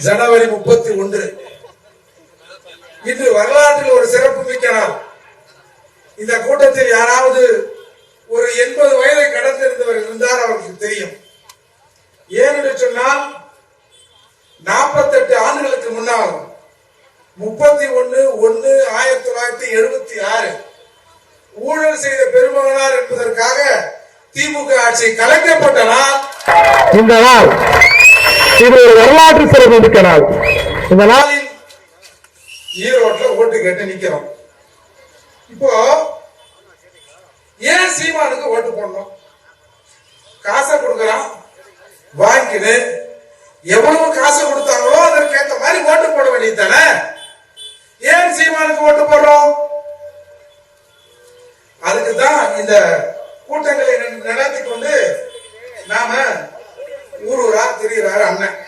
ஜனவரி 31 இன்று வரலாற்றில் ஒரு சிறப்பு மிக்க நாள். இந்த கூட்டத்தில் யாராவது ஒரு 80 வயதை கடந்திருந்தவர் இருந்தால் அவருக்கு தெரியும். ஏனென்று சொன்னால் 48 ஆண்டுகளுக்கு முன்னால் 31/1/1976 ஊழல் செய்த பெருமகனார் என்பதற்காக திமுக ஆட்சி கலைக்கப்பட்ட நாள் இந்த நாள். இது ஒரு வரலாற்று சிறப்பு மிக்க நாள். இந்த நாளில் ஈரோட்டில் ஓட்டு கேட்டு நிக்கிறோம். இப்போ ஏன் சீமானுக்கு ஓட்டு போடணும்? காசை கொடுக்கறான், வாங்கிக்கிட்டு எவ்வளவு காசு கொடுத்தாங்களோ அதற்கேற்ற மாதிரி ஓட்டு போட வேண்டியது தானே. ஏன் சீமானுக்கு ஓட்டு போடுறோம்? அதுக்குதான் இந்த கூட்டங்களை நடத்தி கொண்டு நாம ஊரூரா திரிகிறார் அண்ணன்.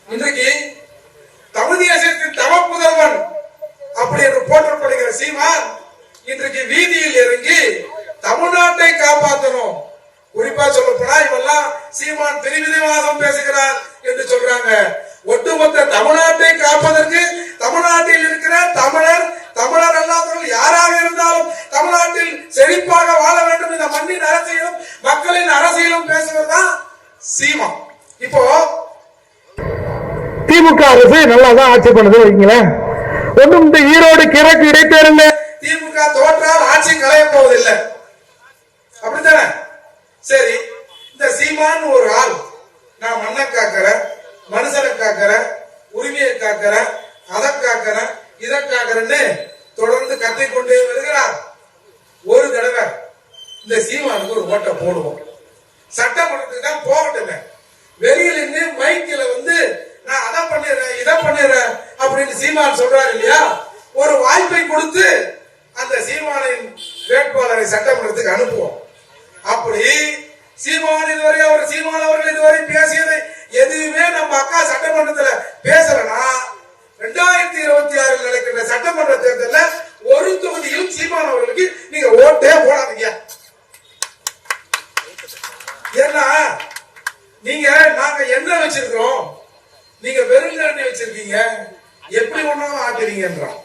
இன்றைக்கு தமிழ் தேசத்தின் தவ புதல்வன் அப்படி என்று போற்றப்படுகிற சீமான் இன்றைக்கு வீதியில் இறங்கி தமிழ்நாட்டை காப்பாற்றணும். குறிப்பா சொல்ல போனா இவெல்லாம் சீமான் திரிவிதவாதம் பேசுகிறார் என்று சொல்றாங்க. ஒட்டுமொத்த தமிழ்நாட்டை காப்பதற்கு தமிழ்நாட்டில் இருக்கிற தமிழர் அல்லாதவர்கள் யாராக இருந்தாலும் தமிழ்நாட்டில் செழிப்பாக வாழ வேண்டும். இந்த மண்ணின் அரசியலும் மக்களின் அரசியலும் பேசுவதுதான் சீமா. இப்போ திமுக அரசு நல்லாதான் ஆட்சி பண்ணுது வைங்களேன். ஒன்றும் இந்த ஈரோடு கிழக்கு இடைத்தேர்தல் திமுக தோற்றால் ஆட்சி களைய போவதில்லை, அப்படித்தானே? சரி, இந்த சீமான் ஒரு ஆள் நான் மண்ணை காக்கிறேன், மனுஷனை காக்கிறேன், உரிமையை காக்கிறேன், அதை காக்கிறேன், இதை காக்கிறேன்னு தொடர்ந்து கத்திக்கொண்டே வருகிறார். ஒரு தடவை இந்த சீமானுக்கு ஒரு ஓட்டை போடுவோம். சட்டமன்றத்துக்கு தான் போகட்டுமே. வெளியில இருந்து மைக்கில நான் அதை பண்ணிடுறேன், இதை பண்ணிடுறேன் அப்படின்னு சீமான் சொல்றாரு இல்லையா, ஒரு வாய்ப்பை கொடுத்து அந்த சீமானின் வேட்பாளரை சட்டமன்றத்துக்கு அனுப்புவோம். அப்படி சீமான் இதுவரை அவர்கள் இதுவரை பேசியதை எதுவுமே நம்ம அக்கா சட்டமன்றத்தில் பேசலனா 2026 நடக்கின்ற சட்டமன்ற தேர்தலில் ஒரு தொகுதியில் சீமான் அவர்களுக்கு நீங்க ஓட்டே போடாதீங்க. ஏன்னா நாங்க என்ன வச்சிருக்கிறோம், நீங்க வெறுங்கண்ணி வச்சிருக்கீங்க, எப்படி ஒன்றாலும் ஆட்டுவீங்கன்றான்.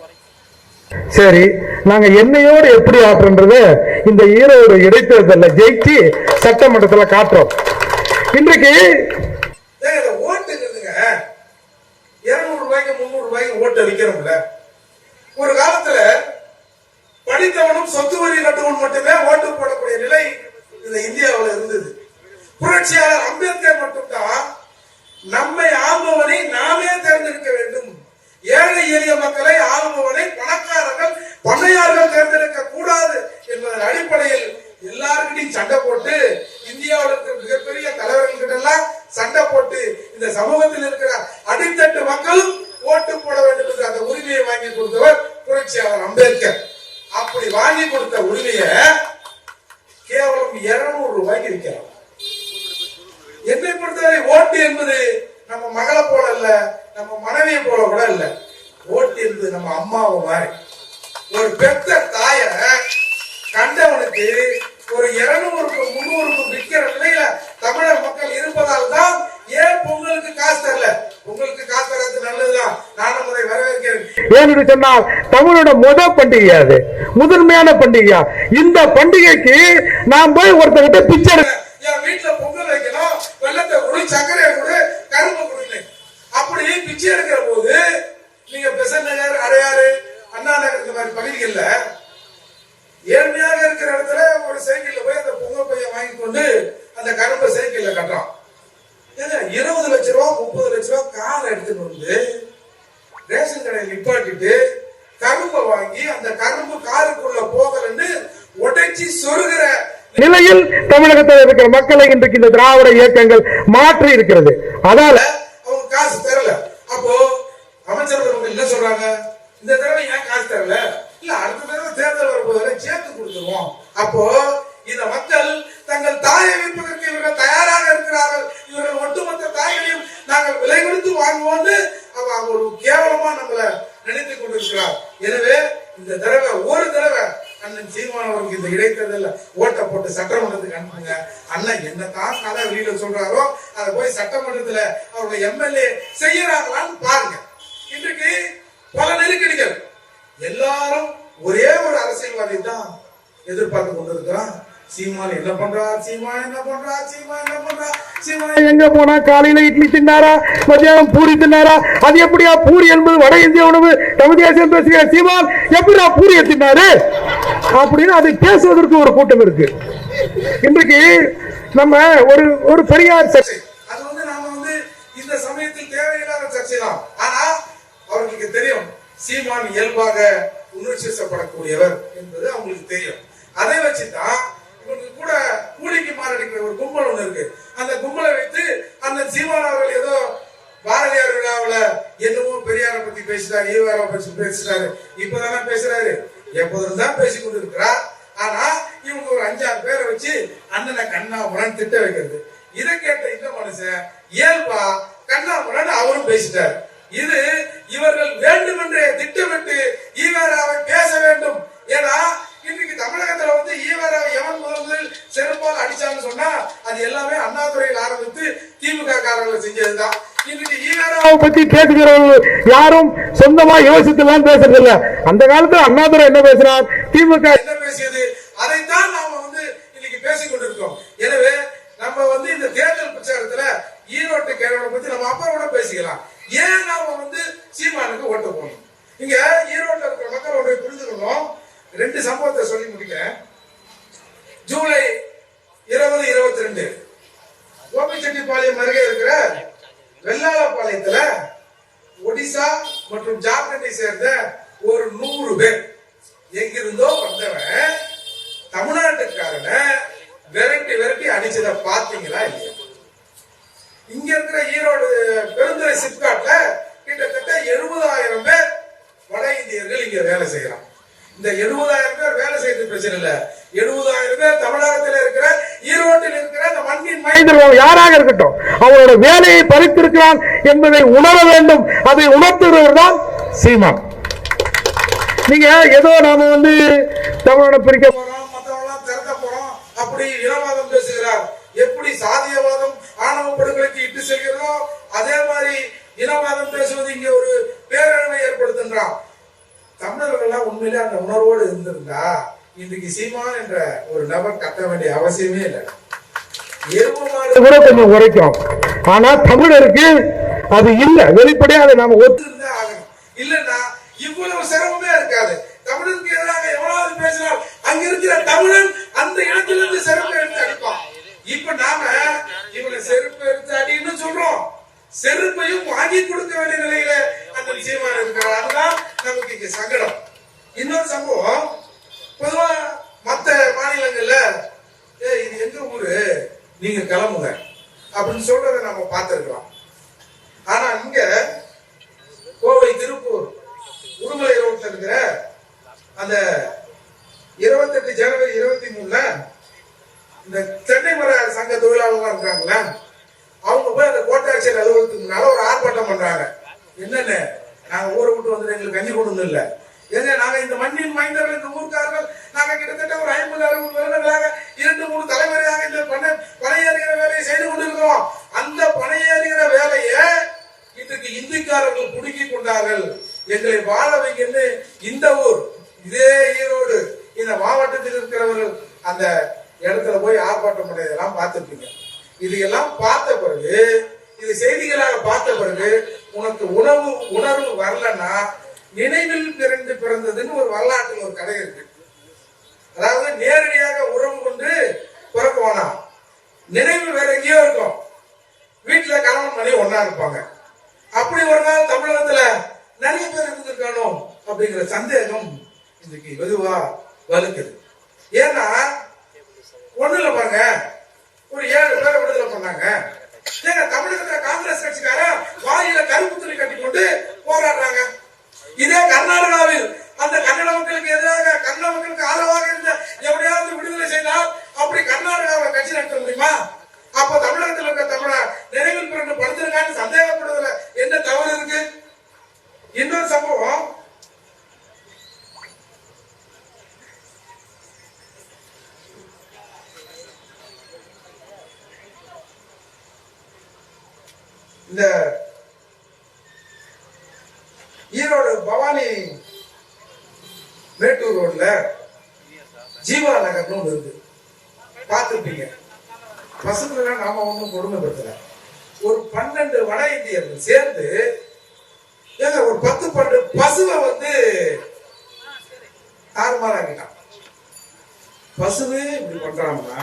சரி, நாங்க என்னையோடு எப்படி ஆற்றுன்றது இந்த ஈரோடு இடைத்தேர்தலில் ஜெயிச்சு சட்டமன்றத்தில் காட்டுறோம். இன்றைக்கு ஓட்டுங்கிறதுங்க 200 ரூபாய்க்கு 300 ரூபாய்க்கு ஓட்டு விற்கிறோம்ல. ஒரு காலத்துல படித்தவனும் சொத்து வரி கட்டுவன் மட்டுமே ஓட்டு போடக்கூடிய நிலை இந்த இந்தியாவில் இருந்தது. புரட்சியாளர் அம்பேத்கர் மட்டும்தான் நம்மை ஆள்பவனை நாமே தேர்ந்தெடுக்க வேண்டும், ஏழை எளிய மக்களை ஆளுபவனை பணக்காரர்கள் பண்ணையார்கள் தேர்ந்தெடுக்க கூடாது என்பதன் அடிப்படையில் எல்லாருக்கிட்டையும் சண்டை போட்டு இந்தியாவில் இருக்கிற மிகப்பெரிய தலைவர்கள் எல்லாம் சண்டை போட்டு இந்த சமூகத்தில் இருக்கிற அடித்தட்டு மக்களும் ஓட்டு போட வேண்டும் என்று அந்த உரிமையை வாங்கி கொடுத்தவர் புரட்சியாளர் அம்பேத்கர். அப்படி வாங்கி கொடுத்த உரிமையை கேவலம் 200 ரூபாய்க்கு விற்கிறார். என்னை பொறுத்தவரை ஓட்டு என்பது நம்ம மகளை போல இல்ல, நம்ம மனைவியை போல கூட இல்ல. ஓட்டு என்பது நம்ம அம்மாவை மாதிரி. ஒரு பெத்த தாய கண்டவனுக்கு ஒரு 200க்கும் 300க்கும் விற்கிற நிலையில தமிழர் மக்கள் இருப்பதால் தான் ஏன் பொங்கலுக்கு காசு தரல. உங்களுக்கு காசு தரது நல்லதுதான், நானும் அதை வரவேற்கிறேன். ஏன்னு சொன்னால் தமிழோட பண்டிகை, அது முதன்மையான பண்டிகை. இந்த பண்டிகைக்கு நான் போய் ஒருத்தர்கிட்ட பிச்சை என் வீட்டுல பொங்கல் வைக்கணும், வெள்ளத்தை கொடு, சர்க்கரையை கொடு, கரும்பு கொடுங்க அப்படி பிச்சை எடுக்கிற போது நீங்க பெசன் நகர், அடையாறு, அண்ணா நகர் இந்த மாதிரி பகுதிகளில் ஏழ்மையாக இருக்கிற இடத்துல ஒரு சைக்கிள்ல போய் அந்த பொங்கல் பையை வாங்கி கொண்டு அந்த கரும்பை சைக்கிள்ல கட்டுறான். 20 லட்ச ரூபா 30 லட்ச ரூபா கார் எடுத்துட்டு வந்து ரேஷன் கடையில் நிப்பாட்டிட்டு கரும்பை வாங்கி அந்த கரும்பு காருக்குள்ள போகலன்னு உடைச்சி சொருகிற நிலையில் தமிழகத்தில் இருக்கிற மக்களை இன்றைக்கு இந்த திராவிட இயக்கங்கள் மாற்றி இருக்கிறது. அதால அவங்க காசு தரல. அப்போ அமைச்சர்கள் என்ன சொல்றாங்க, இந்த தடவை ஏன் காசு தரல, இல்ல அடுத்த தடவை தேர்தல் வரும்போது சேர்த்து கொடுத்துருவோம். அப்போ இந்த மக்கள் தங்கள் தாயை விற்பதற்கு இவர்கள் தயாராக இருக்கிறார்கள். இவர்கள் ஒட்டுமொத்த தாய்களையும் நாங்கள் விலை கொடுத்து வாங்குவோம்னு அவங்க கேவலமா நம்மளை நினைத்துக் கொண்டிருக்கிறார். எனவே இந்த தடவை ஒரு தடவை அண்ணன் சீமான் அவருக்கு இந்த இடைத்தேர்தல் ஓட்டை போட்டு சட்டமன்றத்துக்கு அனுப்புங்க. அண்ணன் என்னதான் கதை வெளியில சொல்றாரோ அதை போய் சட்டமன்றத்துல அவருடைய எம்எல்ஏ செய்யறாங்களான்னு பாருங்க. இன்றைக்கு பல நெருக்கடிகள், எல்லாரும் ஒரே ஒரு அரசியல்வாதி தான் எதிர்பார்த்து கொண்டிருக்கிறான். சீமான் என்ன பண்றார், சீமான் என்ன பண்றார், சீமான் என்ன பண்றார், சீமான் எங்க போனா காலையில இட்லி தின்னாரா, மத்தியானம் பூரி தின்னாரா, அது எப்படியா பூரி என்பது வட இந்திய உணவு, தமிழ் தேசியம் பேசுகிற சீமான் எப்படியா பூரியை தின்னாரு அப்படின்னு அதை பேசுவதற்கு ஒரு கூட்டம் இருக்கு. இன்றைக்கு நம்ம ஒரு பெரியார் சர்ச்சை, அது நாம இந்த சமயத்தில் தேவையில்லாத சர்ச்சை தான். ஆனா அவர்களுக்கு தெரியும் சீமான் இயல்பாக உணர்ச்சிப்படக்கூடியவர் என்பது அவங்களுக்கு தெரியும். அதை வச்சுதான் இவங்களுக்கு கூட கூலிக்கு மாரடிக்கிற ஒரு கும்பல் ஒண்ணு இருக்கு. அந்த கும்பலை வைத்து அந்த சீமான் அவர்கள் ஏதோ பாரதியார் விழாவில் என்னவோ பெரியாரை பத்தி பேசிட்டாரு, ஈவாரை பத்தி பேசிட்டாரு, இப்பதானே பேசுறாரு, எப்போதும் தான் பேசிக் கொண்டு இருக்கிறார். ஆனா இவங்க ஒரு 5-6 பேரை வச்சு அண்ணனை கண்ணாமுரன் திட்ட வைக்கிறது. இதை கேட்ட இந்த மனுஷன் இயல்பா கண்ணாமுரன் அவரும் பேசிட்டாரு. இது இவர்கள் வேண்டுமென்றே திட்டமிட்டு ஈவேராவை பேச வேண்டும். ஏன்னா இன்னைக்கு தமிழகத்துல ஈவேராவை எவன் முதல் செருப்பால் அடிச்சான்னு சொன்னா அது எல்லாமே அண்ணாதுரையில் ஆரம்பித்து திமுக காரர்கள் செஞ்சதுதான். இன்னைக்கு ஈவேராவை பத்தி பேசுகிறவர்கள் யாரும் சொந்தமா யோசித்துலாம் பேசுறது இல்ல. அந்த காலத்துல அண்ணாதுரை என்ன பேசினார், திமுக என்ன பேசியது, அதைத்தான் நாம இன்னைக்கு பேசிக் கொண்டிருக்கோம். எனவே நம்ம இந்த தேர்தல் பிரச்சாரத்துல ஈரோட்டு கேரளை பத்தி நம்ம அப்புறம் கூட பேசிக்கலாம். ஏன் நாம சீமானுக்கு ஓட்டு போகணும்? இங்க ஈரோட்டில் இருக்கிற மக்கள் ஒன்றை புரிந்துக்கணும். 2 சம்பவத்தை சொல்லி முடிக்கிறேன். ஜூலை 2022 கோபிச்செட்டிப்பாளையம் அருகே இருக்கிற வெள்ளாளப்பாளையத்துல ஒடிசா மற்றும் ஜார்க்கண்டை சேர்ந்த ஒரு 100 பேர் எங்கிருந்தோ வந்தவன் தமிழ்நாட்டுக்காரன விரட்டி அடிச்சதை பாத்தீங்களா இல்லையா? இங்க இருக்கிற ஈரோடு பெருந்துறை சிப்காட்ல கிட்டத்தட்ட 70,000 பேர் வட இந்தியர்கள் இங்க வேலை செய்யறாங்க. இந்த 70,000 பேர் வேலை செய்யறது பிரச்சனை இல்ல. 70,000 பேர் தமிழகத்தில் இருக்கிற ஈரோட்டில் இருக்கிற அந்த மண்ணின் மைந்தர்கள் யாராக இருக்கட்டும் அவரோட வேலையை பறித்திருக்கிறான் என்பதை உணர வேண்டும். அதை உணர்த்துகிறவர் தான் சீமான். நீங்க ஏதோ நாம தமிழோட பிரிக்க போறோம், மற்றவெல்லாம் திறக்க போறோம் அப்படி இனவாதம் பேசுகிறார். எப்படி சாதியவாதம் ஆணவ படுகொலைக்கு இட்டு செல்கிறதோ அதே மாதிரி இனவாதம் பேசுவது இங்க ஒரு பேரழிவை ஏற்படுத்துகிறான். தமிழர்கள் உண்மையிலே அந்த உணர்வோடு இருந்திருந்தா இன்றைக்கு சீமான் என்ற ஒரு நபர் கட்ட வேண்டிய அவசியமே இல்லை. கூட கொஞ்சம் உரைக்கும். ஆனா தமிழருக்கு அது இல்ல, வெளிப்படையா அதை நாம ஒத்துருந்தே ஆகணும். இல்லன்னா இவ்வளவு சிரமமே இருக்காது. தமிழருக்கு எதிராக எவ்வளவு பேசினால் அங்க இருக்கிற தமிழன் அந்த இடத்திலிருந்து சிரமம் எடுத்து அடிப்பான். இப்ப நாம இவனை செருப்பு எடுத்து அடின்னு சொல்றோம், செருப்பையும் வாங்கி கொடுக்க வேண்டிய நிலையில அந்த சீமான் இருக்கிறார். அதுதான் நமக்கு இங்க சங்கடம். இன்னொரு சம்பவம், பொதுவா மற்ற மாநிலங்கள்ல இது எங்க ஊரு நீங்க கிளம்புங்க அப்படின்னு சொல்றதை நம்ம பார்த்திருக்கலாம். ஆனா இங்க கோவை, திருப்பூர், உடுமலை ரோட்ல இருக்கிற அந்த 28 ஜனவரி 23 இந்த தென்னை மர சங்க தொழிலாளர்கள் இருக்காங்களா, அவங்க போய் அந்த கோட்டாட்சியர் அலுவலகத்துக்கு முன்னால ஒரு ஆர்ப்பாட்டம் பண்றாங்க. என்னன்னு, நாங்க ஊரை விட்டு வந்து எங்களுக்கு கஞ்சி கொடுன்னு இல்ல, எங்க நாங்க இந்த மண்ணின் மைந்தர்கள், இந்த ஊர்க்காரர்கள், நாங்க கிட்டத்தட்ட ஒரு 50-60 வருடங்களாக 2-3 தலைமுறையாக இந்த பணையேறுகிற வேலையை செய்து கொண்டிருக்கிறோம். அந்த பணையேறுகிற வேலையை இன்றைக்கு இந்திக்காரர்கள் புடுங்கி கொண்டார்கள். எங்களை வாழ வைக்கன்னு இந்த ஊர், இதே ஈரோடு, இந்த மாவட்டத்தில் இருக்கிறவர்கள் அந்த இடத்துல போய் ஆர்ப்பாட்டம் பண்ணதெல்லாம் பார்த்துருப்பீங்க. இது எல்லாம் பார்த்த பிறகு, இது செய்திகளாக பார்த்த பிறகு உனக்கு உணர்வு வரலன்னா நினைவில் பிறந்ததுன்னு ஒரு வரலாற்றில் ஒரு கதை இருக்கு. அதாவது நேரடியாக உறவு கொண்டு பிறக்குவானா, நினைவு வேற எங்கேயோ இருக்கும். வீட்டுல கணவன் மனைவி ஒன்னா இருப்பாங்க. அப்படி ஒரு நாள் தமிழகத்துல நிறைய பேர் இருந்திருக்கானோ அப்படிங்கிற சந்தேகம் இன்னைக்கு வெகுவா வலுக்குது. ஏன்னா ஒண்ணுல பாருங்க, ஒரு 7 பேரை விடுதலை பண்ணாங்க. தமிழகத்துல காங்கிரஸ் கட்சிக்கார வாயில கருப்பு துணி கட்டி கொண்டு போராடுறாங்க. இதே கர்நாடகாவில் அந்த கன்னட மக்களுக்கு எதிராக, கன்னட மக்களுக்கு ஆதரவாக இருந்த எப்படியாவது விடுதலை செய்தால் அப்படி கர்நாடகாவில் கட்சி நடத்த முடியுமா? அப்ப தமிழகத்தில் இருக்க தமிழர் நினைவில் பிறந்து படுத்திருக்கான்னு சந்தேகப்படுவதில் என்ன தவறு இருக்கு? இன்னொரு சம்பவம், இந்த ஈரோடு பவானி மேட்டூர் ரோட்ல ஜீவா நகர்னு ஒன்று இருக்கு, பார்த்துருப்பீங்க. பசங்களை நாம ஒன்றும் கொடுமைப்படுத்தல. ஒரு 12 வட இந்தியர்கள் சேர்ந்து ஒரு 10-12 பசுவை தாறுமாறாக்கிட்டான். பசுவே இப்படி பண்றாங்கன்னா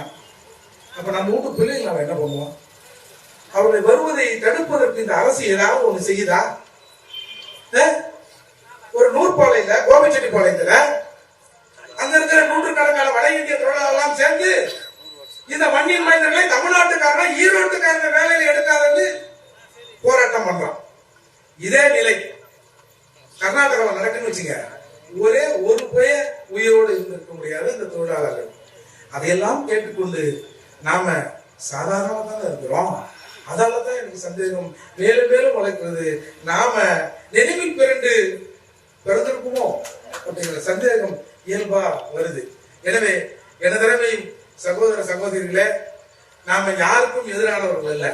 அப்ப நம்ம வீட்டு பிள்ளைங்க நம்ம என்ன பண்ணுவோம்? அவர்களை வருவதை தடுப்பதற்கு இந்த அரசு ஏதாவது ஒண்ணு செய்யுதா? ஒரு நூற்பாளையத்துல, கோபிச்செட்டிப்பாளையத்துல அங்க இருக்கிற 100 வட இந்திய தொழிலாளர்கள் சேர்ந்து இந்த மண்ணின் மனிதர்களை தமிழ்நாட்டுக்காரங்க ஈரோட்டுக்காரங்க வேலையில எடுக்காதன்னு போராட்டம் பண்றான். இதே நிலை கர்நாடகாவில் நடக்குன்னு வச்சுங்க, ஒரே ஒரு பெயர் உயிரோடு இருந்திருக்க முடியாது இந்த தொழிலாளர்கள். அதையெல்லாம் கேட்டுக்கொண்டு நாம சாதாரணமாக தானே இருக்கிறோம். அதாலதான் எனக்கு சந்தேகம் மேலும் மேலும் வளர்க்கிறது. நாம நினைவில் பிறந்திருக்குமோ அப்படிங்கிற சந்தேகம் இயல்பா வருது. எனவே எனதரவை சகோதர சகோதரிகளே, நாம யாருக்கும் எதிரானவர்கள் அல்ல.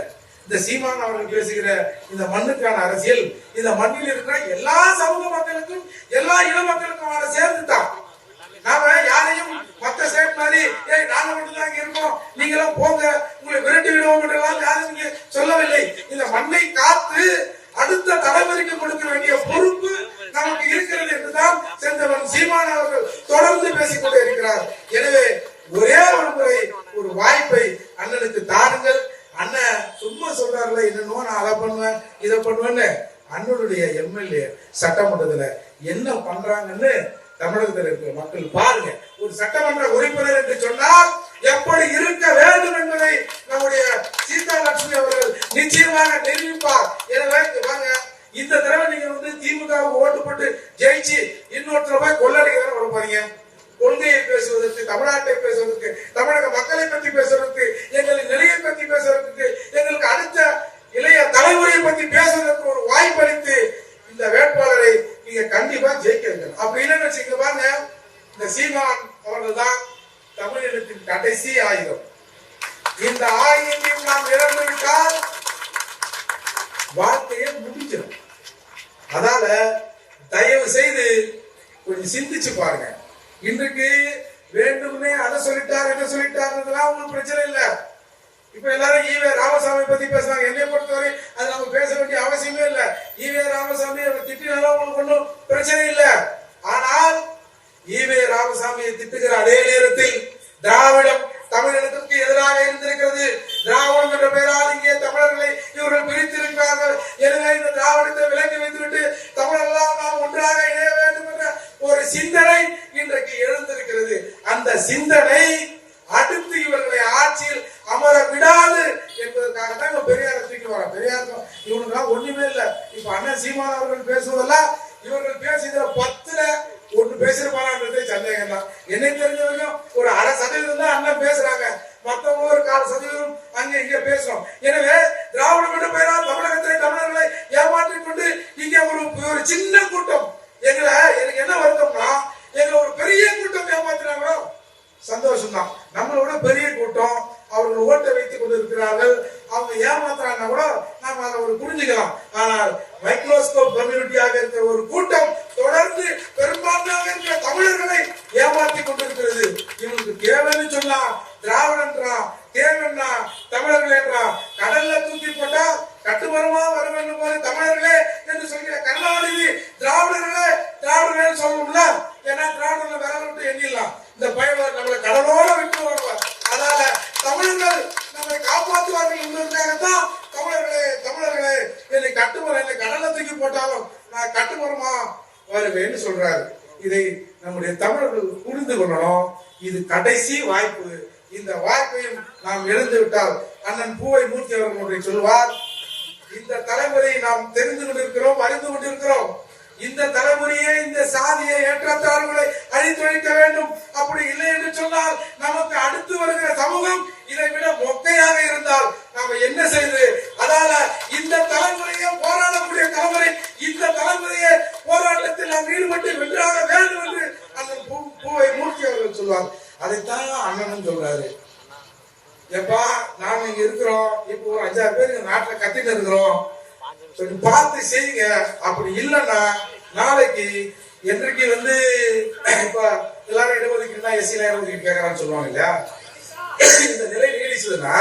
இந்த சீமான் அவர்கள் பேசுகிற இந்த மண்ணுக்கான அரசியல் இந்த மண்ணில் இருக்கிற எல்லா சமூக மக்களுக்கும் எல்லா இன மக்களுக்கும் சேர்ந்துட்டான். நாம யாரையும் மத்த ஸ்டேட் மாதிரி நாங்க மட்டும்தான் இங்க இருக்கோம், நீங்களும் போங்க, உங்களை விரட்டி விடுவோம் என்றெல்லாம் யாரும் இங்க சொல்லவில்லை. இந்த மண்ணை காத்து அடுத்த தலைமுறைக்கு கொடுக்க வேண்டிய பொறுப்பு நமக்கு இருக்கிறது என்றுதான் செந்தவன் சீமான் அவர்கள் தொடர்ந்து பேசிக்கொண்டே இருக்கிறார். எனவே ஒரே ஒரு முறை ஒரு வாய்ப்பை அண்ணனுக்கு தாருங்கள். அண்ணன் சும்மா சொல்றாருல, என்னன்னோ நான் அதை பண்ணுவேன் இதை பண்ணுவேன்னு. அண்ணனுடைய எம்எல்ஏ சட்டமன்றத்துல என்ன பண்றாங்கன்னு தமிழகத்தில் இருக்கிற மக்கள் பாருங்க. ஒரு சட்டமன்ற உறுப்பினர் என்று சொன்னால் எப்படி இருக்க வேண்டும் என்பதை நம்முடைய சீதா லட்சுமி அவர்கள் நிச்சயமாக நிரூபிப்பார். எனவே வாங்க, இந்த தடவை நீங்க திமுகவுக்கு ஓட்டு போட்டு ஜெயிச்சு இன்னொருத்தர போய் கொள்ளடிக்கிற வர போறீங்க. கொள்கையை பேசுவதற்கு, தமிழ்நாட்டை பேசுவதற்கு, தமிழக மக்களை பற்றி பேசுவதற்கு, எங்களின் நிலையை பற்றி பேசுவதற்கு, எங்களுக்கு அடுத்த இளைய தலைமுறையை பற்றி பேசுவதற்கு ஒரு வாய்ப்பு அளித்து இந்த வேட்பாளரை நீங்க கண்டிப்பா ஜெயிக்க வைக்கணும். அப்படி இல்லைன்னு வச்சுக்க பாருங்க, இந்த சீமான் அவர்கள் தான் தமிழினத்தின் கடைசி ஆயுதம். இந்த ஆயுதத்தையும் நாம் இழந்து விட்டால் வாழ்க்கையை முடிஞ்சிடும். அதால தயவு செய்து கொஞ்சம் சிந்திச்சு பாருங்க. இன்றைக்கு வேண்டும்னே அதை சொல்லிட்டார் என்ன சொல்லிட்டாருன்றதுலாம் ஒன்றும் பிரச்சனை இல்லை. இப்ப எல்லாரும் ஈவே ராமசாமி பத்தி பேசுறாங்க. என்னை பொறுத்தவரை அது நம்ம பேச வேண்டிய அவசியமே இல்லை. ஈவே ராமசாமி அவர் திட்டினாலும் உங்களுக்கு ஒன்றும் பிரச்சனை இல்லை. ஆனால் ஈவே ராமசாமியை திட்டுகிற அதே நேரத்தில் திராவிடம் தமிழினத்திற்கு எதிராக இருந்திருக்கிறது. திராவிடம் என்ற பெயரால் இங்கே தமிழர்களை இவர்கள் பிரித்திருக்கிறார்கள். எனவே இந்த திராவிடத்தை விலக்கி வைத்துவிட்டு தமிழெல்லாம் நாம் ஒன்றாக இணைய வேண்டும் என்ற ஒரு சிந்தனை இன்றைக்கு எழுந்திருக்கிறது. அந்த சிந்தனை அடுத்து இவர்களை ஆட்சியில் அமர விடாது என்பதற்காக தான் பெரியாரை தூக்கி வர. பெரியாருக்கும் இவனுக்கு ஒண்ணுமே இல்லை. இப்ப அண்ணன் சீமான் அவர்கள் பேசுவதெல்லாம் இவர்கள் பேசுகிற 10ல 1 பேசிருப்பாங்கன்றதே சந்தேகம் தான். என்னை தெரிஞ்ச வரைக்கும் ஒரு 1/2% தான் அண்ணன் பேசுறாங்க. மற்றவங்க ஒரு 1/4% அங்க இங்க பேசுறோம். எனவே திராவிடம் என்ற பெயரால் தமிழகத்திலே தமிழர்களை ஏமாற்றிக் கொண்டு இங்க ஒரு சின்ன கூட்டம் எனக்கு என்ன வருத்தம்னா, எங்களை ஒரு பெரிய கூட்டம் ஏமாத்தினாங்களோ சந்தோஷம் தான். நம்மளோட பெரிய கூட்டம் அவர்கள் ஓட்டை வைத்துக் கொண்டிருக்கிறார்கள். அவங்க ஏமாத்துறாங்கன்னா கூட நாம அதை புரிஞ்சுக்கலாம். ஆனால் மைக்ரோஸ்கோப் கம்யூனிட்டியாக இருக்கிற ஒரு கூட்டம் தொடர்ந்து பெரும்பான்மையாக இருக்கிற தமிழர்களை ஏமாற்றி கொண்டிருக்கிறது. இவனுக்கு தேவைன்னு சொன்னா திராவிடன்றா, தேவைன்னா தமிழர்கள் என்றா, கடல்ல தூக்கி போட்டா கட்டுமரமா வர வேண்டும் போது தமிழர்களே என்று சொல்கிற கருணாநிதி திராவிடர்களே சொல்லணும்ல. ஏன்னா திராவிடர்ல விரல விட்டு எண்ணிடலாம். இந்த பயணம் நம்மளை கடலோட விட்டு வருவார். அதனால தமிழர்கள் நம்மை காப்பாற்றுவார்கள் என்பதற்காகத்தான் தமிழர்களே என்னை கட்டுமரம், என்னை கடலை தூக்கி போட்டாலும் நான் கட்டுமரமா வருவேன்னு சொல்றாரு. இதை நம்முடைய தமிழர்கள் புரிந்து கொள்ளணும். இது கடைசி வாய்ப்பு. இந்த வாய்ப்பையும் நாம் இழந்து விட்டால் அண்ணன் பூவை மூர்த்தி அவர்கள் ஒன்றை சொல்வார். இந்த தலைமுறையை நாம் தெரிந்து கொண்டிருக்கிறோம், அறிந்து கொண்டிருக்கிறோம். இந்த தலைமுறையை, இந்த சாதியை, ஏற்றத்தாழ்வுகளை அழித்தொழிக்க வேண்டும். அப்படி இல்லை என்று சொன்னால் நமக்கு அடுத்து வருகிற சமூகம் இதை விட மொக்கையாக இருந்தால் நாம என்ன செய்து, அதால இந்த தலைமுறையை போராடக்கூடிய தலைமுறை, இந்த தலைமுறையை போராட்டத்தில் நாம் ஈடுபட்டு வென்றாக வேண்டும் என்று அண்ணன் பூவை மூர்த்தி அவர்கள் சொல்வார். அதைத்தான் அண்ணனும் சொல்றாரு. எப்பா நாம இங்க இருக்கிறோம், இப்போ ஒரு 5-6 பேர் நாட்டுல கத்திட்டு இருக்கிறோம். கொஞ்சம் பார்த்து செய்யுங்க. அப்படி இல்லைன்னா நாளைக்கு என்றைக்கு இப்ப எல்லாரும் இடஒதுக்கீடுனா எஸ்சிலாம் இடஒதுக்கீடு கேட்கறான்னு சொல்லுவாங்க இல்லையா, இந்த நிலை நீடிச்சதுன்னா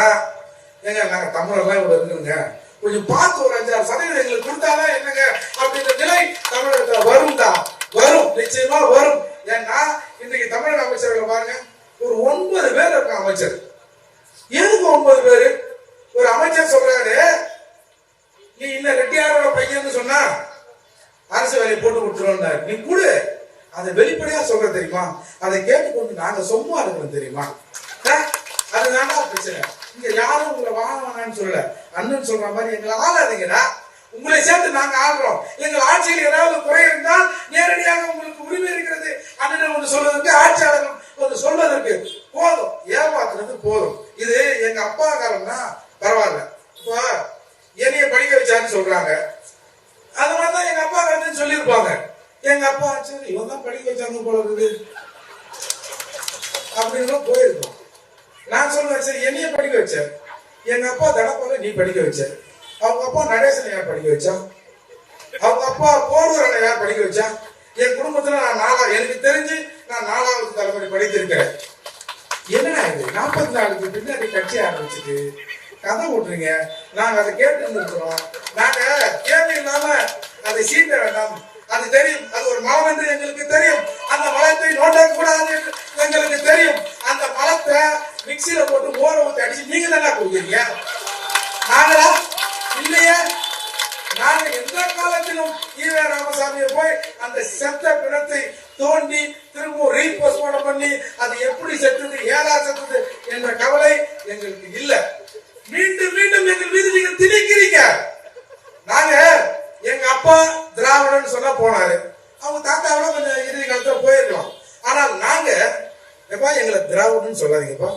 ஏங்க நாங்க தமிழர்லாம் இவ்வளவு இருக்குங்க, கொஞ்சம் பார்த்து ஒரு 5-6% எங்களுக்கு கொடுத்தாதான் என்னங்க அப்படின்ற நிலை தமிழகத்துல வரும் தான், வரும், நிச்சயமா வரும். ஏன்னா இன்னைக்கு தமிழக அமைச்சர்கள் பாருங்க, ஒரு 9 பேர் இருக்காங்க அமைச்சர். எதுக்கு 9 பேரு? ஒரு அமைச்சர் சொல்றாரு, நீ இன்னும் ரெட்டியாரோட பையன் சொன்னா அரசு வேலையை போட்டு கொடுத்துருவோம். நீ கூட அதை வெளிப்படையா சொல்ற தெரியுமா? அதை கேட்டுக்கொண்டு நாங்க சும்மா இருக்கிறோம் தெரியுமா? அதுதான் பிரச்சனை. இங்க யாரும் உங்களை வாங்கன்னு சொல்லல, அண்ணன் சொல்ற மாதிரி எங்களை ஆளாதீங்கடா, உங்களை சேர்த்து நாங்க ஆடுறோம். எங்கள் ஆட்சியில் ஏதாவது குறை இருந்தால் நேரடியாக உங்களுக்கு உரிமை இருக்கிறது அண்ணன் ஒன்று சொல்வதற்கு, ஆட்சியாளர்கள் ஒன்று சொல்வதற்கு. போதும், ஏமாத்துறது போதும். இது எங்க அப்பா காலம்னா பரவாயில்ல. இப்போ என்னைய படிக்க வச்சான்னு சொல்றாங்க, அது மாதிரிதான் எங்க அப்பா காலம்னு சொல்லியிருப்பாங்க. எங்க அப்பா சரி இவன் தான் படிக்க வச்சாங்க போல இருக்குது அப்படின்னு போயிருக்கோம். நான் சொல்லுவேன், சரி என்னைய படிக்க வச்ச, எங்க அப்பா தடப்பால நீ படிக்க வச்ச, அவங்க அப்பா நடேசனை யார் படிக்க வச்சா, அவங்க அப்பா போடுவரனை யார் படிக்க வச்சா? என் குடும்பத்துல நான் எனக்கு தெரிஞ்சு நான் 4வது தலைமுறை படித்திருக்கிறேன். என்னடா இது 44க்கு பின்னாடி கட்சி ஆரம்பிச்சுட்டு கதை ஓட்டுறீங்க. நாங்க அதை கேட்டு இருக்கிறோம். நாங்க கேள்வி இல்லாம அதை சீட்ட வேண்டாம், அது தெரியும். அது ஒரு மலம் என்று எங்களுக்கு தெரியும். அந்த மலத்தை நோட்ட கூடாது எங்களுக்கு தெரியும். அந்த மலத்தை மிக்சியில போட்டு மோர ஊற்றி அடிச்சு நீங்க தானே கொடுக்குறீங்க, நாங்களா இல்லையே. நாங்க எந்த காலத்திலும் ஈவே ராமசாமியை போய் அந்த செத்த பிணத்தை தோண்டி திரும்ப ரீபோஸ்ட்மார்ட்டம் பண்ணி அது எப்படி செத்துது, ஏதா செத்துது என்ற கவலை எங்களுக்கு இல்ல. மீண்டும் மீண்டும் எங்கள் மீது நீங்க திணிக்கிறீங்க. நாங்க எங்க அப்பா திராவிடன்னு சொன்னா போனாரு, அவங்க தாத்தாவோட கொஞ்சம் இறுதி காலத்துல போயிருக்கலாம். ஆனால் நாங்க எப்பா எங்களை திராவிடன்னு சொல்லாதீங்கப்பா,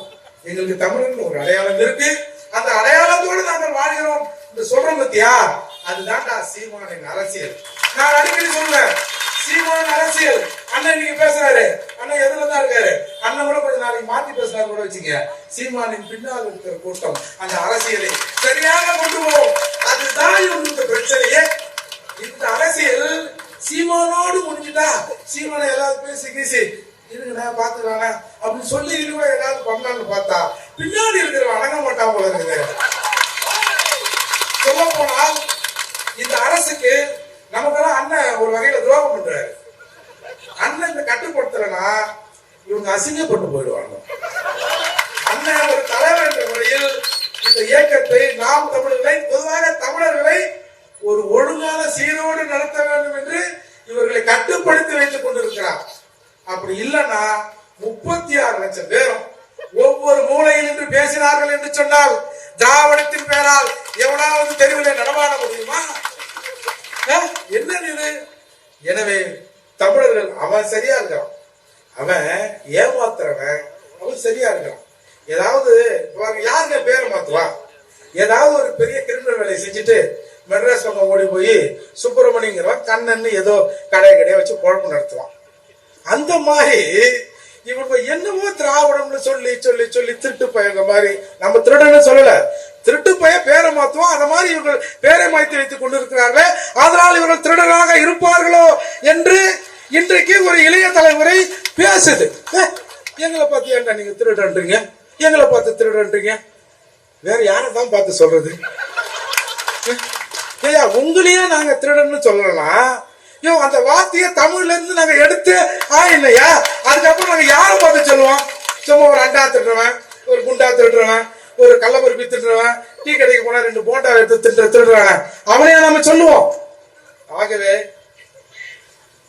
எங்களுக்கு தமிழன் ஒரு அடையாளம் இருக்கு, அந்த அடையாளத்தோடு நாங்கள் வாழ்கிறோம் இந்த சொல்றோம் பத்தியா, அதுதான்டா சீமானின் அரசியல். நான் அடிக்கடி சொல்லுவேன், சீமானின் அரசியல். அண்ணன் இன்னைக்கு பேசுறாரு, அண்ணன் எதுலதான் இருக்காரு, அண்ணன் கூட கொஞ்சம் நாளைக்கு மாத்தி பேசுறாரு கூட வச்சுங்க. சீமானின் பின்னால் இருக்கிற கூட்டம் அந்த அரசியலை சரியாக கொண்டு போவோம். அதுதான் இந்த பிரச்சனையே. இந்த அரசியல் சீமானோடு முடிஞ்சுட்டா, சீமானை எல்லாரும் பேசி கீசி இருங்க பாத்துக்கிறாங்க அப்படின்னு சொல்லி கூட ஏதாவது பண்ணலான்னு பார்த்தா பின்னாடி இருக்கிற அடங்க மாட்டான் போல இருக்குது. சொல்ல போனால் இந்த அரசுக்கு நமக்கெல்லாம் அண்ணன் ஒரு வகையில துரோகம் பண்றாரு. அண்ணன் இந்த கட்டுப்படுத்தலன்னா இவங்க அசிங்கப்பட்டு போயிடுவாங்க. அண்ணன் ஒரு தலைவர் என்ற முறையில் இந்த இயக்கத்தை நாம் தமிழர்களை, பொதுவாக தமிழர்களை ஒரு ஒழுங்கான சீரோடு நடத்த வேண்டும் என்று இவர்களை கட்டுப்படுத்தி வைத்துக் கொண்டிருக்கிறார். அப்படி இல்லைன்னா 36 லட்சம் பேரும் ஒவ்வொரு மூலையில் என்று பேசினார்கள் என்று சொன்னால் திராவிடத்தின் பெயரால் எவனாவது தெருவில் நடமாட முடியுமா? என்ன இது? எனவே தமிழர்கள் அவன் சரியா இருக்கான், அவன் ஏமாத்துறவன் அவன் சரியா இருக்கான். ஏதாவது யாருங்க பேர் மாத்துவான்? ஏதாவது ஒரு பெரிய கிரிமினல் வேலையை செஞ்சுட்டு மெட்ராஸ் பக்கம் ஓடி போய் சுப்பிரமணியங்கிறவன் கண்ணன்னு ஏதோ கடையை வச்சு குழப்பம் நடத்துவான். அந்த மாதிரி இவங்க என்னமோ திராவிடம்னு சொல்லி சொல்லி சொல்லி திருட்டு பையங்க மாதிரி, நம்ம திருடன்னு சொல்லல, திருட்டு பைய பேரை மாத்துவோம். அந்த மாதிரி இவர்கள் பேரை மாற்றி வைத்துக் கொண்டிருக்கிறார்கள். அதனால் இவர்கள் திருடராக இருப்பார்களோ என்று இன்றைக்கு ஒரு இளைய தலைமுறை பேசுது. எங்களை பார்த்து ஏன்டா நீங்க திருடன்றீங்க, எங்களை பார்த்து திருடன்றீங்க, வேற யாரை தான் பார்த்து சொல்றது? ஐயா உங்களையே நாங்க திருடன்னு சொல்லலாம், அந்த வார்த்தையை தமிழ்ல இருந்து நாங்க எடுத்து இல்லையா, அதுக்கப்புறம் நாங்க யாரை பார்த்து சொல்லுவோம்? சும்மா ஒரு அண்டா திருடுறவன், ஒரு குண்டா திருடுறவன், ஒரு கள்ளப்பருப்பி திருடுறவன், டீ கடைக்கு போனா 2 போண்டா எடுத்து திருடுறவன், அவனையா நம்ம சொல்லுவோம்? ஆகவே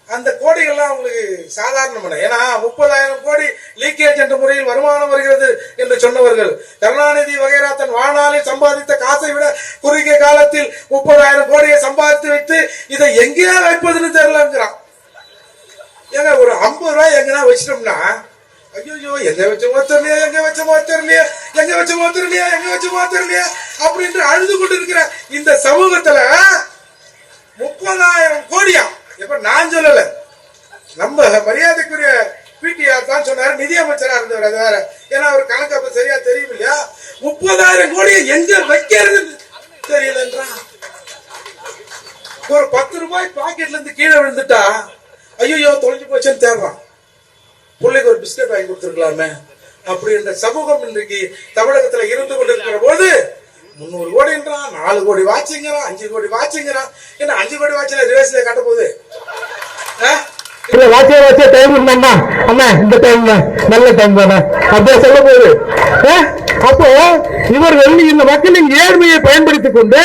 அந்த கோடிகள்லாம் உங்களுக்கு சாதாரணமான, ஏன்னா 30,000 கோடி லீக்கேஜ் என்ற முறையில் வருமானம் வருகிறது என்று சொன்னவர்கள், கருணாநிதி வகைரா தன் வாழ்நாளில் சம்பாதித்த காசை விட குறுகிய காலத்தில் 30,000 கோடியை சம்பாதித்து வைத்து இதை எங்கேயா வைப்பதுன்னு தெரியலங்கிறான். ஏங்க ஒரு 50 ரூபாய் எங்கன்னா வச்சிட்டோம்னா, ஐயோ எங்க வச்சமோ தெரியலையா, எங்க வச்சமோ தெரியலையா, எங்க வச்சமோ தெரியலையா, எங்க வச்சமோ தெரியலையா அப்படின்னு அழுது கொண்டு இருக்கிற இந்த சமூகத்துல 30,000 கோடியா? எப்ப நான் சொல்லல, நம்ம மரியாதைக்குரிய பிடிஆர் தான் சொன்னாரு, நிதி அமைச்சரா இருந்தவர். அது வேற, ஏன்னா அவர் கணக்கு அப்ப சரியா தெரியும் இல்லையா. 30,000 கோடியை எங்க வைக்கிறது தெரியலன்றா. ஒரு 10 ரூபாய் பாக்கெட்ல இருந்து கீழே விழுந்துட்டா ஐயோ தொலைஞ்சு போச்சுன்னு தேடுறான். பிள்ளைக்கு ஒரு பிஸ்கட் வாங்கி கொடுத்துருக்கலாமே அப்படி இந்த சமூகம் இன்றைக்கு தமிழகத்துல இருந்து கொண்டிருக்கிற போது 300 கோடின்றான், 4 கோடி வாட்சிங்கிறான், 5 கோடி வாட்சிங்கிறான். என்ன 5 கோடி வாட்சில ரிவர்ஸ்ல காட்ட போகுது? இல்ல வாட்சியா டைம் இருந்தா அண்ணா இந்த டைம் தான் நல்ல டைம் தானே அப்படியே சொல்ல போகுது. அப்போ இவர்கள் இந்த மக்களின் ஏழ்மையை பயன்படுத்திக் கொண்டு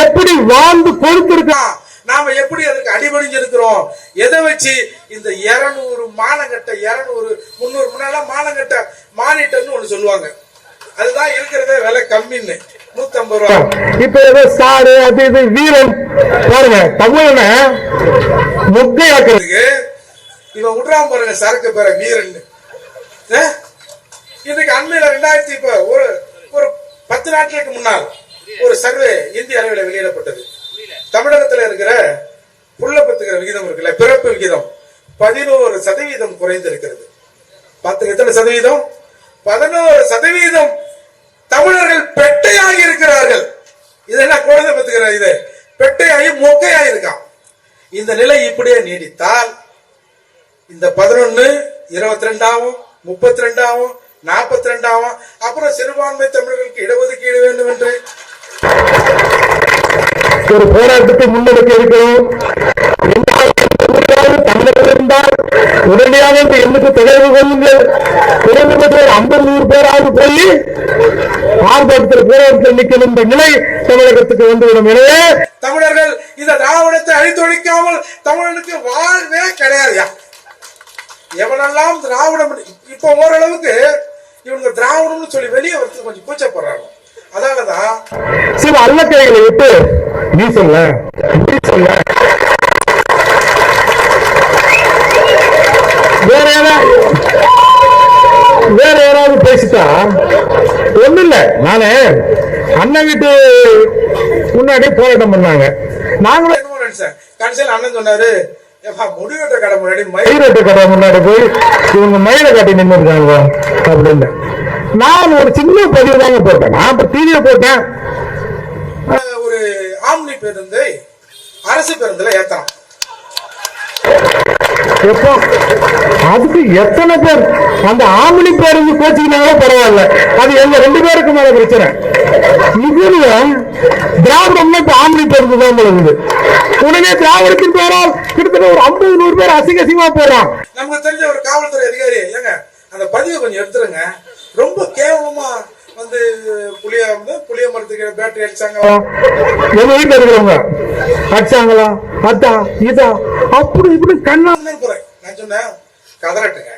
எப்படி வாழ்ந்து கொடுத்திருக்கான், நாம எப்படி அதுக்கு அடிபணிஞ்சிருக்கிறோம், எதை வச்சு இந்த 200 மானங்கட்ட 200 300 முன்னால மானங்கட்ட மானிட்டர்னு ஒண்ணு சொல்லுவாங்க, அதுதான் இருக்கிறதே விலை கம்மின்னு 150 ரூபா. இப்ப ஏதோ சாரு அது இது வீரன் பாருங்க தமிழன முக்கையாக்குறதுக்கு இவன் விடுறான் பாருங்க சரக்கு பேர வீரன். இன்னைக்கு அண்மையில 2000 இப்ப ஒரு 10 நாட்களுக்கு முன்னால் ஒரு சர்வே இந்திய அளவில் வெளியிடப்பட்டது. தமிழகத்தில் இருக்கிற புள்ள பெத்துக்கிற விகிதம் இருக்குல்ல, பிறப்பு விகிதம் 11% குறைந்திருக்கிறது. பார்த்துங்க எத்தனை சதவீதம்? 11% தமிழர்கள் பெட்டையாகி இருக்கிறார்கள். இதெல்லாம் குழந்தை பெத்துக்கிற இது பெட்டையாகி மொக்கையாகி இருக்கான். இந்த நிலை இப்படியே நீடித்தால் இந்த 11 22 ஆகும், 32 ஆகும், 42 ஆகும். அப்புறம் சிறுபான்மை தமிழர்களுக்கு இடஒதுக்கீடு வேண்டும் என்று ஒரு போராட்டத்தை முன்னெடுக்க இருக்கிறோம். தமிழர்கள் இருந்தால் உடனடியாக இந்த எண்ணுக்கு தொடர்பு கொள்ளுங்கள். குறைந்தபட்ச 50-100 பேராவது போய் ஆர்ப்பாட்டத்தில் போராட்டத்தில் நிற்கும் இந்த நிலை தமிழகத்துக்கு வந்துவிடும். எனவே தமிழர்கள் இந்த திராவிடத்தை அழித்தொழிக்காமல் தமிழனுக்கு வாழ்வே கிடையாது. எவனெல்லாம் திராவிடம் இப்ப ஓரளவுக்கு இவங்க திராவிடம்னு சொல்லி வெளியே வரது கொஞ்சம் கூச்சப்படுறாங்க. அதனாலதான் சில அல்லக்கைகளை விட்டு நீ சொல்ல வேற யாராவது பேசிட்டா ஒண்ணு இல்ல. நானு அண்ணன் வீட்டு முன்னாடி போராட்டம் பண்ணாங்க. நாங்களும் கடைசியில் அண்ணன் சொன்னாரு முடிவெட்ட கடை முன்னாடி மயிலட்ட கடை முன்னாடி போய் இவங்க மயிலை காட்டி நின்று இருக்காங்க அப்படின்னு நான் ஒரு சின்ன பதிவு தாங்க போட்டேன். நான் இப்ப டிவியை போட்டேன். ஒரு ஆம்னி பேருந்து அரசு பேருந்துல ஏத்தலாம். எப்போ அதுக்கு எத்தனை பேர் அந்த ஆம்னி பேருந்து கோச்சிக்கினாலும் பரவாயில்ல, அது எங்க 2 பேருக்கு மேல பிரச்சனை. இதுல திராவிடம்னா இப்ப ஆம்னி பேருந்து தான் இருக்குது. உடனே திராவிடத்தின் பேரால் கிட்டத்தட்ட ஒரு 50-100 பேர் அசிங்கமா போறான். நமக்கு தெரிஞ்ச ஒரு காவல்துறை அதிகாரி ஏங்க அந்த பதிவை கொஞ்சம் எடுத்துருங்க, ரொம்ப கேவலமா வந்து புளிய மரத்துக்கு பேட்டரி அடிச்சாங்களா, எங்க வீட்டுல இருக்கிறவங்க அடிச்சாங்களா, அதான் இதா அப்படி இப்படி கண்ணா குறை. நான் சொன்னேன் கதறட்டுங்க,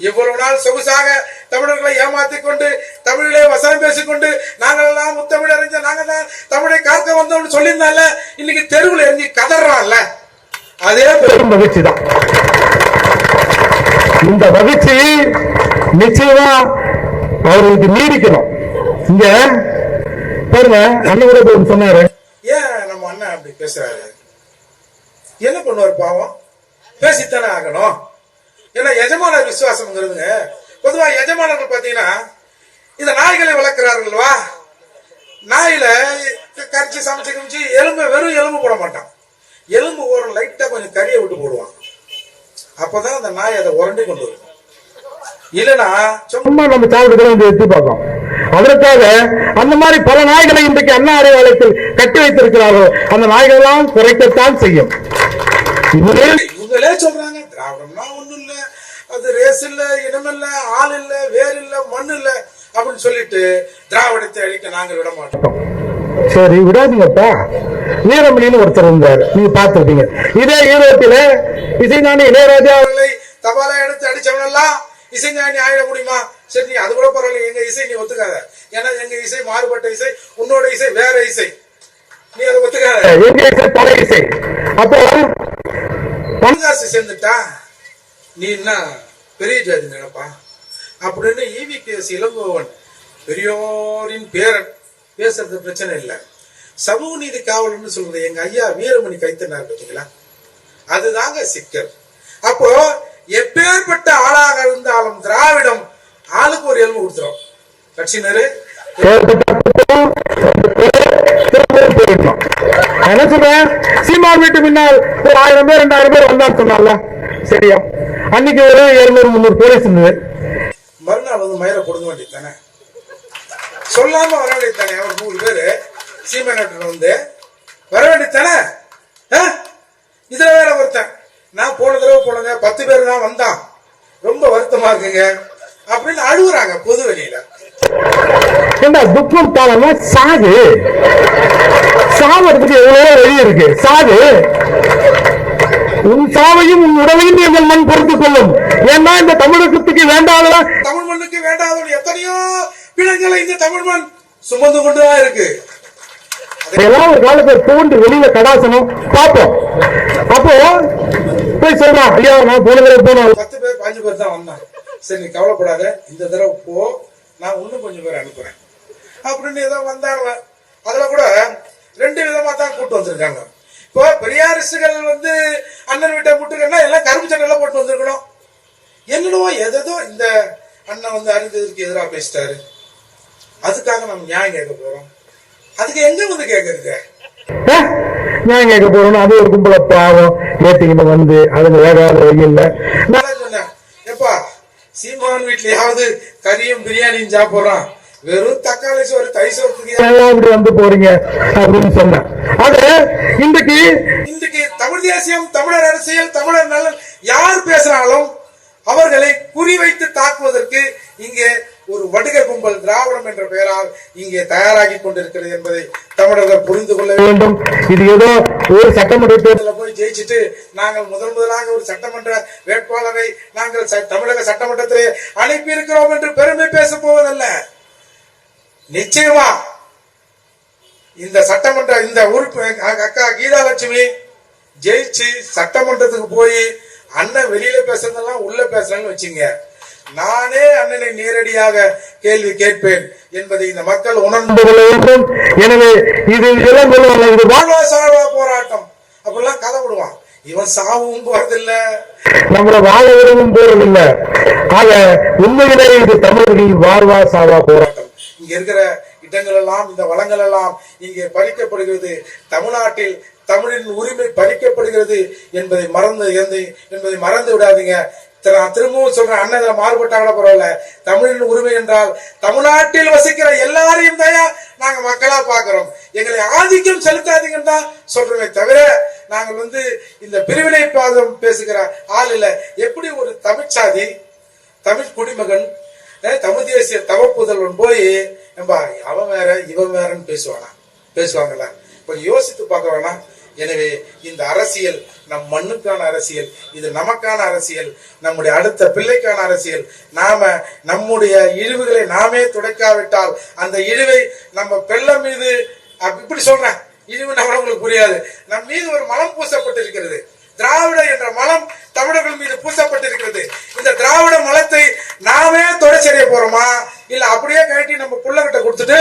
இவ்வளவு நாள் சொகுசாக தமிழர்களை ஏமாத்திக் கொண்டு தமிழிலே வசனம் பேசிக்கொண்டு நாங்கள் எல்லாம் முத்தமிழ் அறிஞ்ச நாங்க தான் தமிழை காக்க வந்தோம்னு சொல்லியிருந்தால இன்னைக்கு தெருவில் எரிஞ்சு கதறான்ல, அதே பெரும் மகிழ்ச்சி தான். இந்த மகிழ்ச்சி நிச்சயமா அவர்களுக்கு நீடிக்கணும். இங்க பாருங்க அண்ணன் கூட சொன்னாரு, ஏன் நம்ம அண்ணன் அப்படி பேசுறாரு, என்ன பண்ணுவார் பாவம், பேசித்தானே ஆகணும். ஏன்னா எஜமானர் விசுவாசம்ங்கிறதுங்க பொதுவா எஜமானர்கள் பாத்தீங்கன்னா இந்த நாய்களை வளர்க்கிறார்கள்வா, நாயில கரிச்சு சமைச்சு கமிச்சு எலும்பு வெறும் எலும்பு போட மாட்டான், எலும்பு ஓரம் லைட்டா கொஞ்சம் கறியை விட்டு போடுவான். அப்பதான் அந்த நாய் அதை உரண்டி கொண்டு வரும். இல்லனா சும்மா நம்ம சாப்பிட்டு எத்தி பார்ப்போம். அதற்காக அந்த மாதிரி பல நாய்களை இன்றைக்கு அண்ணா அறிவாலயத்தில் கட்டி வைத்திருக்கிறார்கள். அந்த நாய்கள் எல்லாம் குறைக்கத்தான் செய்யும். இவங்களே சொல்றாங்க திராவிடம்னா ஒண்ணும் இல்ல, அது ரேஸ் இல்ல, இனம் இல்ல, ஆள் இல்ல, வேர் இல்ல, மண் இல்ல அப்படின்னு சொல்லிட்டு திராவிடத்தை அழிக்க நாங்கள் விட மாட்டோம். சரி விடாதீங்கப்பா. வீரமணின்னு ஒருத்தர் இருந்தாரு, நீங்க பார்த்திருப்பீங்க. இதே ஈரோட்டில இசைஞானி இளையராஜா அவர்களை தபாலா எடுத்து அடிச்சவனெல்லாம் இசைஞானி ஆயிட முடியுமா? சரி நீ அது கூட பரவாயில்ல, எங்க இசை நீ ஒத்துக்காத, ஏன்னா எங்க இசை மாறுபட்ட இசை, உன்னோட இசை வேற இசை, நீ அதை ஒத்துக்காத. எங்க இசை பல இசை. அப்போ பணகாசு சேர்ந்துட்டா நீ என்ன பெரிய ஜாதி நினைப்பா அப்படின்னு EVKS இளங்கோவன் பெரியோரின் பேரன் பேசுறது பிரச்சனை இல்லை. சமூக நீதி காவலன்னு சொல்றது எங்க ஐயா வீரமணி கைத்தனார் பார்த்தீங்களா, அதுதாங்க சிக்கல். அப்போ எப்பேற்பட்ட ஆளாக இருந்தாலும் திராவிடம் ஆளுக்கு ஒரு எலும்பு கொடுத்துரும். கட்சியினரு என்ன சொல்றேன், சீமான் வீட்டு முன்னால் ஒரு 1000 பேர் 2000 பேர் வந்தான்னு சொன்னால சரியா, அன்னைக்கு ஒரு 200-300 போலீஸ் இருந்தது. மறுநாள் வந்து மயிரை கொடுக்க வேண்டியது தானே, சொல்லாம வர வேண்டியது தானே. ஒரு 100 பேரு சீமான் வந்து வர வேண்டியது தானே. இதுல வேற ஒருத்தன், நான் போன தடவை போனங்க 10 பேர் தான் வந்தான், ரொம்ப வருத்தமா இருக்குங்க அப்படின்னு அழுகுறாங்க பொது வெளியில. துக்கம் பாலமா சாகு, சாவதுக்கு எவ்வளவு வழி இருக்கு. சாகு, உன் சாவையும் உன் உடலையும் எங்கள் மண் பொறுத்துக் கொள்ளும். ஏன்னா இந்த தமிழகத்துக்கு வேண்டாத, தமிழ் மண்ணுக்கு வேண்டாத எத்தனையோ பிணங்களை இந்த தமிழ் மண் சுமந்து கொண்டுதான் இருக்கு. அதெல்லாம் ஒரு காலத்தில் தோன்றி வெளியில கடாசனம் பார்ப்போம். அப்போ போய் சொல்றான், ஐயா நான் போன தடவை போனோம் 10 பேர் 5 பேர் தான் வந்தான். சரி நீ கவலைப்படாத, இந்த தடவை போ, நான் இன்னும் கொஞ்சம் பேர் அனுப்புறேன் அப்படின்னு ஏதோ வந்தாங்க. அதுல கூட 2 விதமா தான் கூட்டு வந்திருக்காங்க. இப்போ பெரியாரிஸ்டுகள் வந்து அண்ணன் வீட்டை முட்டுக்கன்னா எல்லாம் கரும்பு சட்டையில போட்டு வந்திருக்கணும். என்னடோ எதோ இந்த அண்ணன் வந்து அறிந்ததற்கு எதிராக பேசிட்டாரு, அதுக்காக நம்ம நியாயம் கேட்க போறோம். அதுக்கு எங்க வந்து கேட்கறது, நியாயம் கேட்க போறோம். அது ஒரு கும்பல பாவம் ஏத்திக்கிட்டு வந்து அதுக்கு வேகாத வழி இல்ல. நான் சொன்னேன், எப்பா சீமான் வீட்லயாவது கறியும் பிரியாணியும் சாப்பிடுறான், வெறும் தக்காளி சோறு தயிர் சோறுக்கு வந்து போறீங்க அப்படின்னு சொன்னேன். அது இன்றைக்கு தமிழ் தேசியம், தமிழர் அரசியல், தமிழர் நலன் யார் பேசினாலும் அவர்களை குறிவைத்து தாக்குவதற்கு இங்கே ஒரு வடுக கும்பல் திராவிடம் என்ற பெயரால் இங்கே தயாராகி கொண்டிருக்கிறது என்பதை தமிழர்கள் புரிந்து கொள்ள வேண்டும். இது ஏதோ ஒரு சட்டமன்ற தேர்தலில் போய் ஜெயிச்சுட்டு நாங்கள் முதலாக ஒரு சட்டமன்ற வேட்பாளரை நாங்கள் தமிழக சட்டமன்றத்திலே அனுப்பி இருக்கிறோம் என்று பெருமை பேச போவதல்ல. நிச்சயமா இந்த சட்டமன்ற இந்த உறுப்பு அக்கா கீதாலட்சுமி ஜெயிச்சு சட்டமன்றத்துக்கு போய் அண்ணன் வெளியில பேசுறதெல்லாம் உள்ள பேசுறேன்னு வச்சுங்க, நானே அண்ணனை நேரடியாக கேள்வி கேட்பேன் என்பதை இந்த மக்கள் உணர்ந்து கொள்ள வேண்டும். எனவே இது வாழ்வா சாவா போராட்டம் அப்படிலாம் கதை விடுவான். இவன் சாவும் போறதில்லை, நம்மள வாழ விடவும் போறதில்லை. ஆக உண்மையிலே இது தமிழர்களின் வாழ்வா சாவா போராட்டம். இங்க இருக்கிற இடங்கள் எல்லாம், இந்த வளங்கள் எல்லாம் இங்கே பறிக்கப்படுகிறது. தமிழ்நாட்டில் தமிழின் உரிமை பறிக்கப்படுகிறது என்பதை மறந்து விடாதீங்க. நான் திரும்பவும் சொல்றேன், அண்ணன் மாறுபட்டாங்களா பரவாயில்ல, தமிழின் உரிமை என்றால் தமிழ்நாட்டில் வசிக்கிற எல்லாரையும் தான் நாங்க மக்களா பாக்குறோம். எங்களை ஆதிக்கம் செலுத்தாதீங்கன்னு தான் சொல்றோமே தவிர நாங்கள் வந்து இந்த பிரிவினை பாதம் பேசுகிற ஆள் இல்ல. எப்படி ஒரு தமிழ்ச்சாதி, தமிழ் குடிமகன், தமிழ் தேசிய தவப்புதல்வன் போய் அவன் வேற இவன் வேறன்னு பேசுவாங்களா? கொஞ்சம் யோசித்து பார்க்க வேணாம். எனவே இந்த அரசியல் நம் மண்ணுக்கான அரசியல், இது நமக்கான அரசியல், நம்முடைய அடுத்த பிள்ளைக்கான அரசியல். நாம நம்முடைய இழிவுகளை நாமே துடைக்காவிட்டால் அந்த இழிவை நம்ம பிள்ளை மீது, இப்படி சொல்றேன், இழிவு நம்மளுக்கு புரியாது, நம் மீது ஒரு மலம் பூசப்பட்டிருக்கிறது. திராவிட என்ற மலம் தமிழர்கள் மீது பூசப்பட்டிருக்கிறது. இந்த திராவிட மலத்தை நாமே தொடச்செறிய போறோமா, இல்ல அப்படியே கட்டி நம்ம புள்ளகிட்ட கொடுத்துட்டு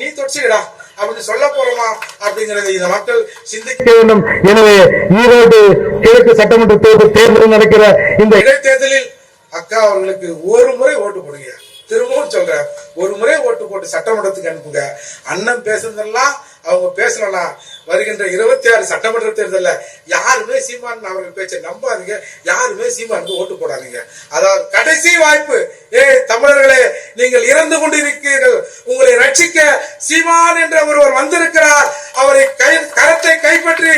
நீ தொடச்சிடா அப்படின்னு சொல்ல போறோமா அப்படிங்கறத இந்த மக்கள் சிந்திக்க வேண்டும். எனவே ஈரோடு கிழக்கு சட்டமன்ற தேர்தல் நடக்கிற இந்த இடைத்தேர்தலில் அக்கா அவர்களுக்கு ஒரு முறை ஓட்டு போடுங்க. திரும்பவும் சொல்றேன், ஒரு முறை ஓட்டு போட்டு சட்டமன்றத்துக்கு அனுப்புங்க. அண்ணன் பேசுனதெல்லாம் அவங்க பேசலாம். வருகின்ற 26 சட்டமன்ற தேர்தலில் யாருமே சீமான் அவர்கள் பேச்சை நம்பாதீங்க, யாருமே சீமானுக்கு ஓட்டு போடாதீங்க. அதாவது கடைசி வாய்ப்பு. தமிழர்களே, நீங்கள் இறந்து கொண்டிருக்கிறீர்கள், உங்களை ரட்சிக்க சீமான் என்ற ஒருவர் வந்திருக்கிறார், அவரை கரத்தை கைப்பற்றி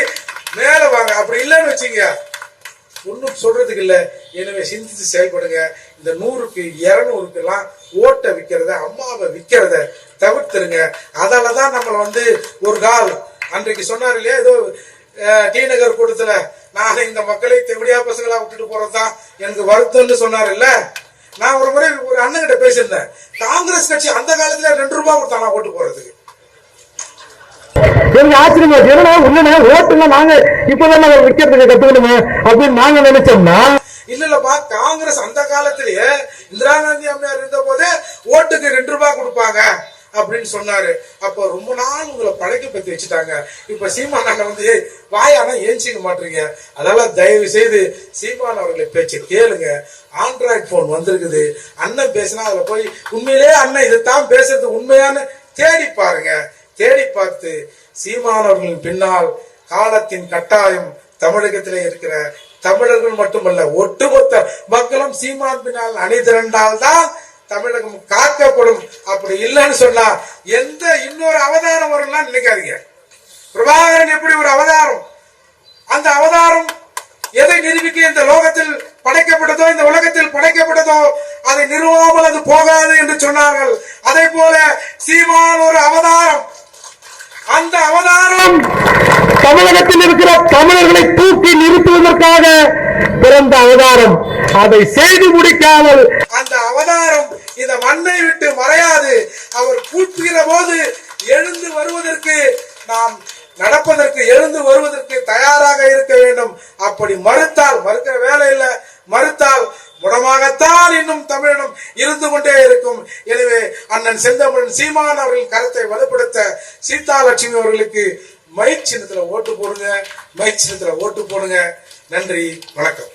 மேல வாங்க. அப்படி இல்லைன்னு வச்சுங்க, ஒன்னும் சொல்றதுக்கு இல்ல. எனவே சிந்தித்து செயல்படுங்க. இந்த 100க்கு 200க்கு எல்லாம் ஓட்ட விக்கிறத, அம்மாவை விக்கிறத தவிர்த்துருங்க. அதாலதான் நம்மள வந்து ஒரு கால் அன்றைக்கு சொன்னார் இல்லையா, ஏதோ டி நகர் கூட்டத்துல நான் இந்த மக்களை தெவிடியா பசங்களா விட்டுட்டு போறதுதான் எனக்கு வருத்தம்னு சொன்னார் இல்ல. நான் ஒரு முறை ஒரு அண்ணன் கிட்ட பேசியிருந்தேன், காங்கிரஸ் கட்சி அந்த காலத்துல 2 ரூபாய் கொடுத்தானா ஓட்டு போறதுக்கு. எனக்கு ஆச்சரியமா என்னன்னா ஓட்டுல நாங்க இப்பதான் விற்கிறதுக்கு கத்துக்கணுமே அப்படின்னு நாங்க நினைச்சோம்னா, இல்லப்பா, காங்கிரஸ் அந்த காலத்திலேயே இந்திரா காந்தி அம்மையார் இருந்த போதே ஓட்டுக்கு 2 ரூபாய் கொடுப்பாங்க அப்படின்னு சொன்னாரு. அப்போ ரொம்ப நாள் உங்களை பழக்க பத்தி வச்சுட்டாங்க. இப்ப சீமான் அண்ணன் வந்து வாயானா ஏஞ்சிக்க மாட்டீங்க. அதெல்லாம் தயவு செய்து சீமான் அவர்களை பேச்சு கேளுங்க. ஆண்ட்ராய்டு போன் வந்திருக்குது, அண்ணன் பேசினா அதுல போய் உண்மையிலே அண்ணன் இதைத்தான் பேசுறது உண்மையான தேடி பாருங்க. தேடி பார்த்து சீமானவர்களின் பின்னால் காலத்தின் கட்டாயம் தமிழகத்திலே இருக்கிற தமிழர்கள் மட்டுமல்ல ஒட்டுமொத்த மக்களும் சீமான் பின்னால் அணிதிரண்டால் தான் தமிழகம் காக்கப்படும். அப்படி இல்லைன்னு சொன்னா எந்த இன்னொரு அவதாரம் வரும்லாம் நினைக்காதீங்க. பிரபாகரன் எப்படி ஒரு அவதாரம், அந்த அவதாரம் எதை நிரூபிக்க இந்த லோகத்தில் படைக்கப்பட்டதோ இந்த உலகத்தில் படைக்கப்பட்டதோ அதை நிறுவாமல் அது போகாது என்று சொன்னார்கள். அதே போல சீமான் ஒரு அவதாரம். அந்த அவதாரம் தமிழகத்தில் இருக்கிற தமிழர்களை தூக்கி நிறுத்துவதற்காக பிறந்த அவதாரம். அதை செய்து முடிக்காமல் அந்த அவதாரம் இந்த மண்ணை விட்டு மறையாது. அவர் கூட்டுகிற போது எழுந்து வருவதற்கு நாம் நடப்பதற்கு எழுந்து வருவதற்கு தயாராக இருக்க வேண்டும். அப்படி மறுத்தால் மறுக்கிற வேலை இல்லை, மறுத்தால் முடமாகத்தான் இன்னும் தமிழினம் இருந்து கொண்டே இருக்கும். எனவே அண்ணன் செந்தமிழன் சீமான் அவர்கள் கருத்தை வலுப்படுத்த சீதாலட்சுமி அவர்களுக்கு மைக் சின்னத்துல ஓட்டு போடுங்க, மைக் சின்னத்துல ஓட்டு போடுங்க. நன்றி, வணக்கம்.